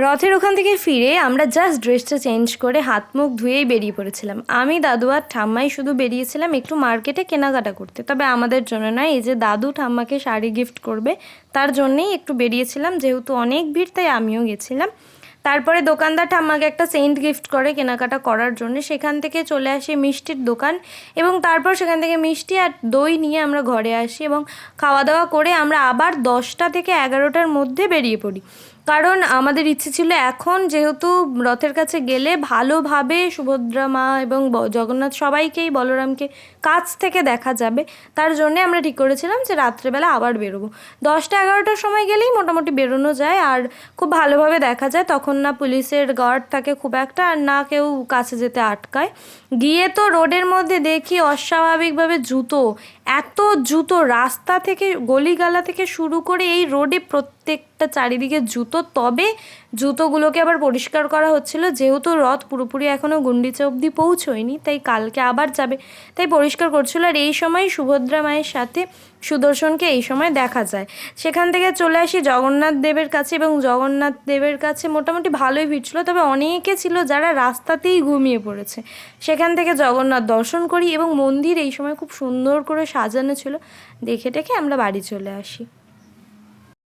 রথের ওখান থেকে ফিরে আমরা জাস্ট ড্রেসটা চেঞ্জ করে হাত মুখ ধুয়েই বেরিয়ে পড়েছিলাম। আমি, দাদু আর ঠাম্মাই শুধু বেরিয়েছিলাম একটু মার্কেটে কেনাকাটা করতে। তবে আমাদের জন্য নয়, এই যে দাদু ঠাম্মাকে শাড়ি গিফট করবে তার জন্যেই একটু বেরিয়েছিলাম, যেহেতু অনেক ভিড় তাই আমিও গেছিলাম। তারপরে দোকানদার ঠাম্মাকে একটা সেন্ট গিফট করে কেনাকাটা করার জন্য। সেখান থেকে চলে আসি মিষ্টির দোকান এবং তারপর সেখান থেকে মিষ্টি আর দই নিয়ে আমরা ঘরে আসি এবং খাওয়া দাওয়া করে আমরা আবার 10টা থেকে 11টার মধ্যে বেরিয়ে পড়ি। কারণ আমাদের ইচ্ছে ছিল এখন যেহেতু রথের কাছে গেলে ভালোভাবে সুভদ্রা মা এবং জগন্নাথ সবাইকেই, বলরামকে কাছ থেকে দেখা যাবে, তার জন্যে আমরা ঠিক করেছিলাম যে রাত্রেবেলা আবার বেরোবো। 10টা-11টার সময় গেলেই মোটামুটি বেরোনো যায় আর খুব ভালোভাবে দেখা যায়। তখন না পুলিশের গার্ড থাকে খুব একটা, আর না কেউ কাছে যেতে আটকায়। গিয়ে তো রোডের মধ্যে দেখি অস্বাভাবিকভাবে জুতো, এত জুতো, রাস্তা থেকে গলিগালা থেকে শুরু করে এই রোডে প্রত্যেকটা চারিদিকে জুতো। তবে জুতোগুলোকে আবার পরিষ্কার করা হচ্ছিল, যেহেতু রথ পুরোপুরি এখনও গুন্ডিচা অবধি পৌঁছয়নি, তাই কালকে আবার যাবে, তাই পরিষ্কার করছিল। আর এই সময় সুভদ্রা মায়ের সাথে সুদর্শনকে এই সময় দেখা যায়। সেখান থেকে চলে আসি জগন্নাথ দেবের কাছে এবং জগন্নাথ দেবের কাছে মোটামুটি ভালোই ভিড় ছিল, তবে অনেকে ছিল যারা রাস্তাতেই ঘুমিয়ে পড়েছে। সেখান থেকে জগন্নাথ দর্শন করি এবং মন্দির এই সময় খুব সুন্দর করে সাজানো ছিল, দেখে টেখে আমরা বাড়ি চলে আসি।